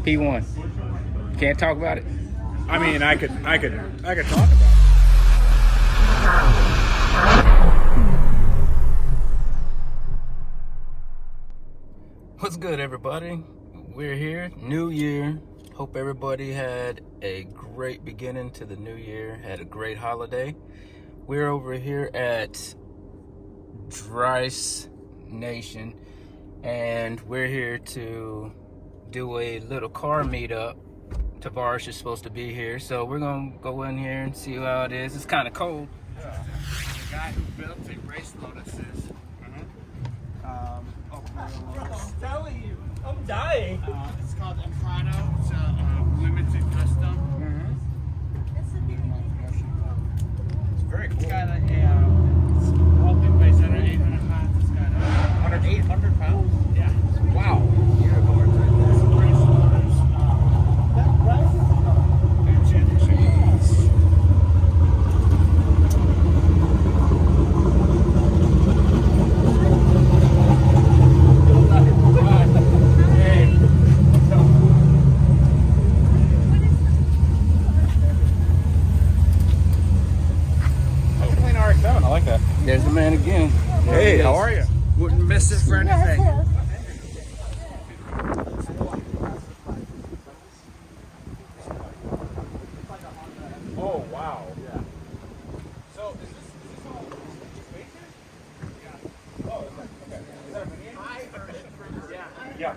P1. Can't talk about it? I mean, I could talk about it. What's good, everybody? We're here, new year. Hope everybody had a great beginning to the new year, had a great holiday. We're over here at DRYCENATION, and we're here to do a little car meetup. Tavares is supposed to be here, so we're gonna go in here and see how it is. It's kind of cold. The guy who built the race lotuses. I'm telling you, I'm dying. It's called Emprado. It's a limited custom. It's very cool. It's got a whole thing weighs 800 pounds. It's got 800 pounds? Yeah. Wow. Unicorns right there. Some race lotus. Enchanted cheese. I like that. There's the man again. Hey, how are you? Wouldn't miss it for anything. Oh, wow. Yeah. So, is this all space here? Yeah. Oh, okay. Is that a mini? I heard it. Yeah.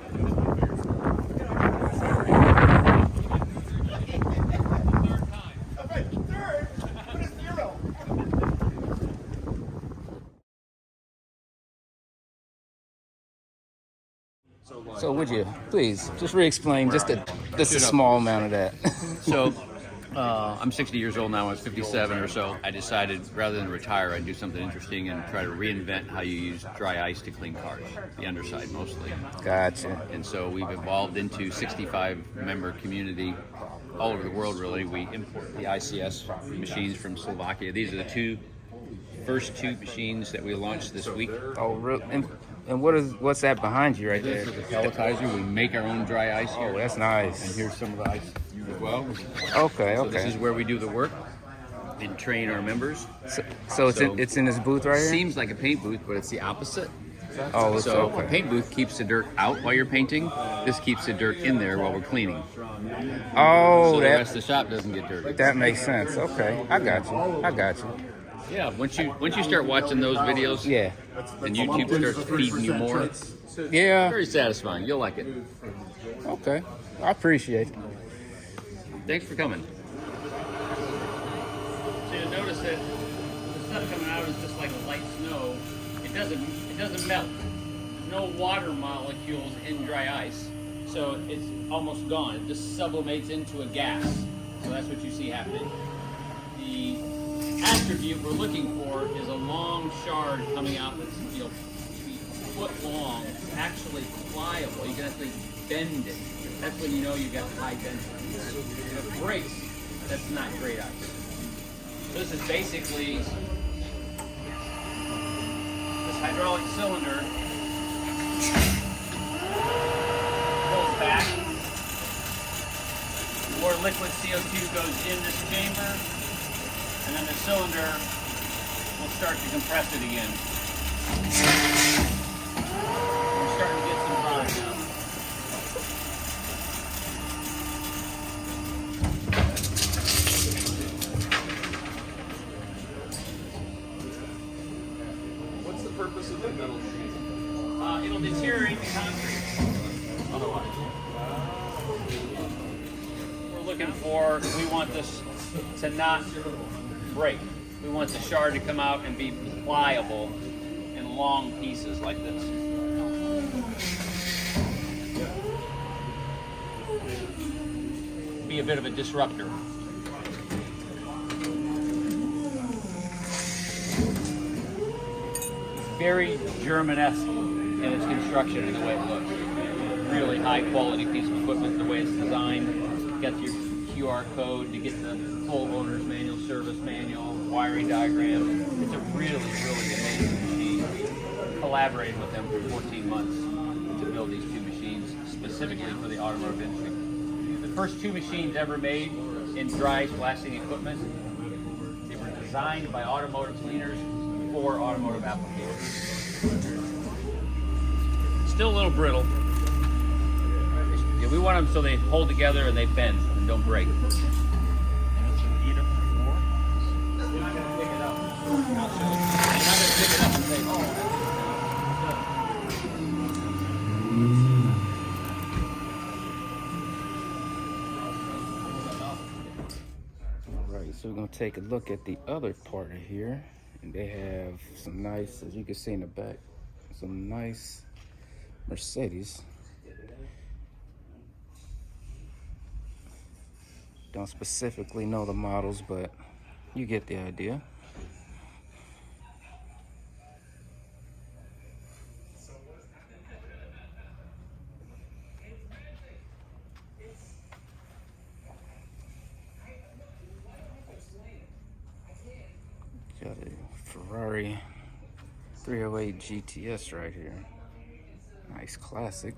So would you please just re-explain just a small amount of that? So, I'm 60 years old now. I was 57 or so. I decided rather than retire, I'd do something interesting and try to reinvent how you use dry ice to clean cars, the underside mostly. Gotcha. And so we've evolved into 65-member community all over the world, really. We import the ICS machines from Slovakia. These are the first two machines that we launched this week. Oh, really? And what's that behind you right there? This is a pelletizer. We make our own dry ice here. Oh, that's nice. And here's some of the ice as well. Okay. So this is where we do the work and train our members. So it's in this booth right here? Seems like a paint booth, but it's the opposite. Oh, So okay. a paint booth keeps the dirt out while you're painting. This keeps the dirt in there while we're cleaning. Oh, So the rest of the shop doesn't get dirty. that makes sense. Okay, I got you. Yeah, once you start watching those videos, Yeah. and YouTube starts feeding you more, Yeah. very satisfying. You'll like it. Okay. I appreciate it. Thanks for coming. So you'll notice that the stuff coming out is just like a light snow. It doesn't melt. There's no water molecules in dry ice, so it's almost gone. It just sublimates into a gas. So that's what you see happening. The attribute we're looking for is a long shard coming out that's maybe a foot long, actually pliable. You can actually bend it. That's when you know you've got high density. If it breaks, that's not great ice. So this is basically this hydraulic cylinder pulls back. More liquid CO2 goes in this chamber, and then the cylinder will start to compress it again. We're starting to get some product now. What's the purpose of the metal sheet? It'll deteriorate the concrete. Otherwise, we're looking for. We want this to not break. We want the shard to come out and be pliable in long pieces like this. Be a bit of a disruptor. Very German-esque in its construction and the way it looks. Really high quality piece of equipment, the way it's designed. You got your QR code to get the full owner's manual, service manual, wiring diagram. It's a really, really amazing machine. We collaborated with them for 14 months to build these two machines specifically for the automotive industry. first two machines ever made in dry ice blasting equipment. They were designed by automotive cleaners for automotive applications. Still a little brittle. Yeah, we want them so they hold together and they bend and don't break. Alright, so we're going to take a look at the other part of here. And they have some nice, as you can see in the back, some nice Mercedes. Don't specifically know the models, but you get the idea. Got a Ferrari 308 GTS right here. Nice classic.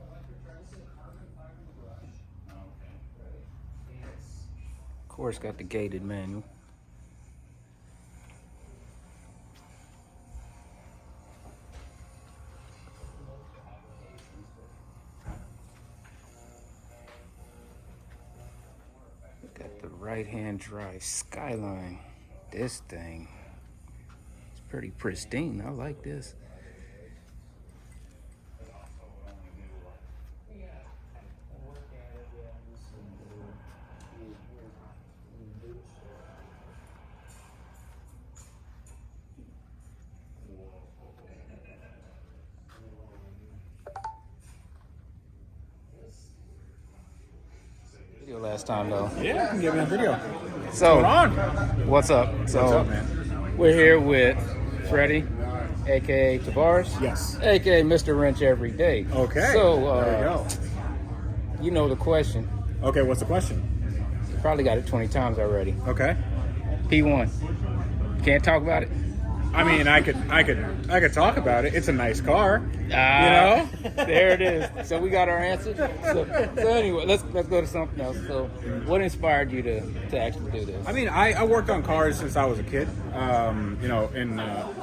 Of course, got the gated manual. Got the right-hand drive Skyline. This thing, it's pretty pristine. I like this. Video last time though. Yeah, I can give me a video. So, on? what's up? So, What's up, man? we're here with Freddie, aka Tavares. Yes. Aka Mr. Wrench Every Day. Okay. So, there you go. you know the question. Okay, what's the question? You probably got it 20 times already. Okay. P1. Can't talk about it. I mean, I could talk about it. It's a nice car. There it is. So we got our answer. So anyway, let's go to something else. So, what inspired you to actually do this? I mean, I worked on cars since I was a kid. You know,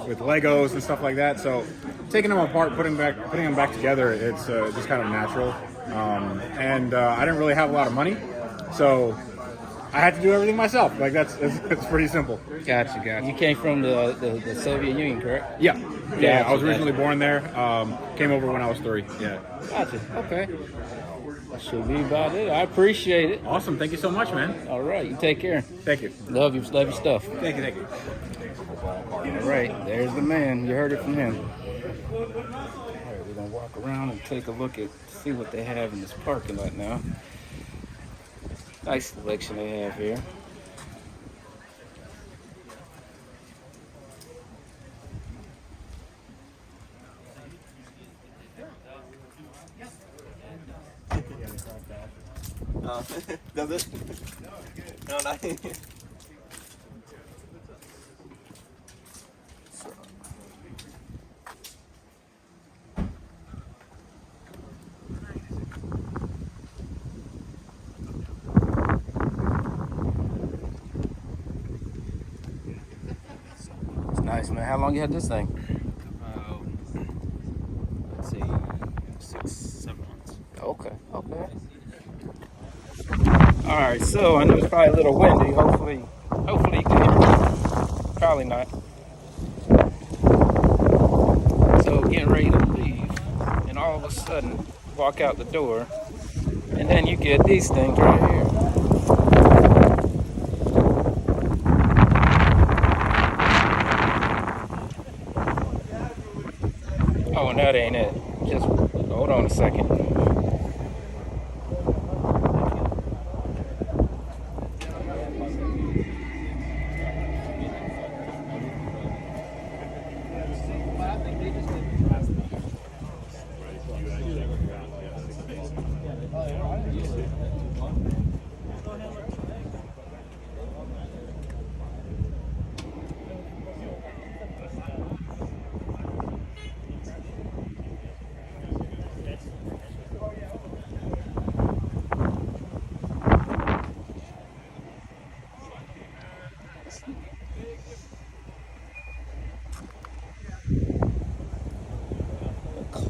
with Legos and stuff like that. So, taking them apart, putting them back together, it's just kind of natural. And I didn't really have a lot of money, so I had to do everything myself. Like it's pretty simple. Gotcha. You came from the Soviet Union, correct? Yeah. Yeah, Gotcha, I was originally born there. Came over when I was 3. Yeah. Gotcha. Okay. That should be about it. I appreciate it. Awesome. Thank you so much, man. All right. You take care. Thank you. Love your stuff. Thank you. All right. There's the man. You heard it from him. All right. We're going to walk around and take a look at, see what they have in this parking lot now. Nice selection they have here. Does it? No, not. It's nice, man. How long you had this thing? Let's see, 6-7 months. Okay. All right, so I know it's probably a little windy. Hopefully you can hear me. Probably not. So getting ready to leave, and all of a sudden walk out the door, and then you get these things right here. Oh, and that ain't it. Just hold on a second.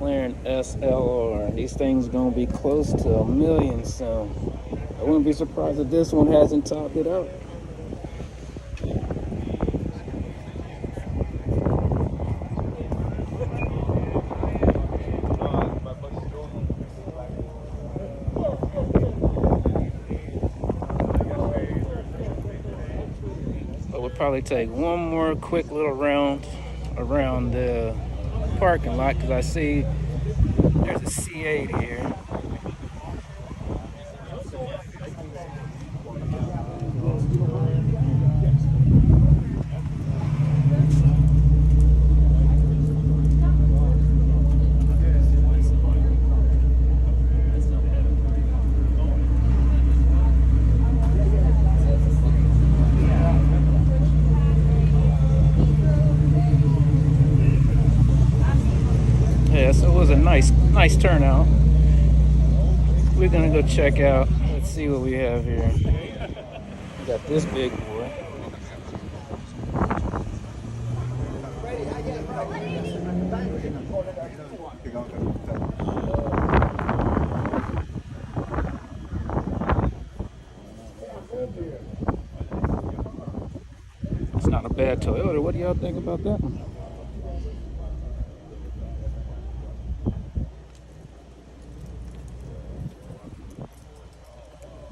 McLaren SLR. These things gonna be close to 1 million soon. I wouldn't be surprised if this one hasn't topped it out. But we'll probably take one more quick little round around the parking lot, because I see there's a C8 here. Yeah, so it was a nice turnout. We're gonna go check out. Let's see what we have here. We got this big boy. It's not a bad Toyota. What do y'all think about that one?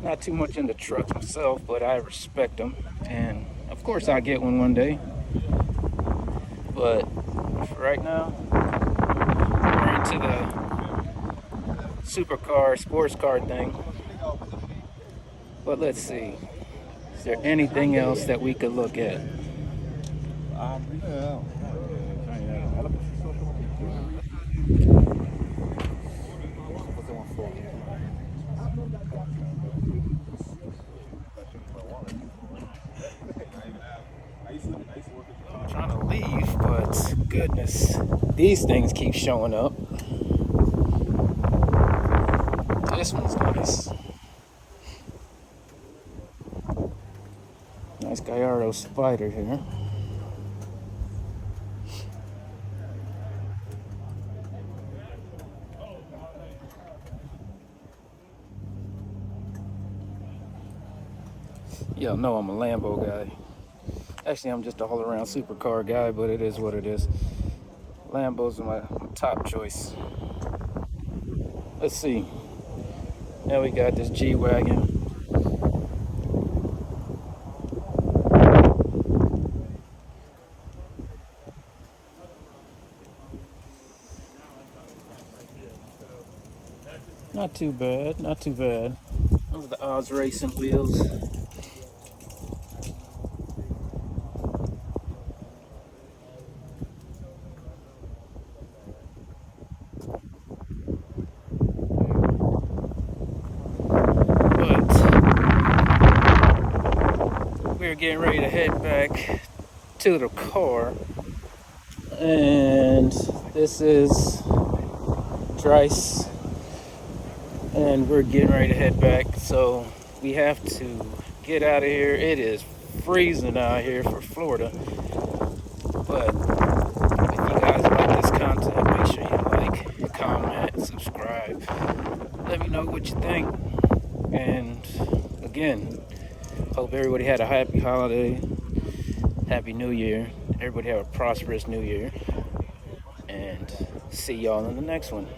Not too much into trucks myself, but I respect them, and of course I'll get one day. But for right now, we're into the supercar, sports car thing. But let's see, is there anything else that we could look at? I'm trying to leave, but goodness, these things keep showing up. This one's nice. Nice Gallardo Spider here. Y'all know I'm a Lambo guy. Actually, I'm just an all-around supercar guy, but it is what it is. Lambos are my top choice. Let's see. Now we got this G-Wagon. Not too bad, not too bad. Those are the Oz Racing wheels. We're getting ready to head back to the car, and this is Dryce, and we're getting ready to head back, so we have to get out of here. It is freezing out here for Florida, but if you guys like this content, make sure you like, comment, subscribe, let me know what you think. And again, hope everybody had a happy holiday, happy new year. Everybody have a prosperous new year, and see y'all in the next one.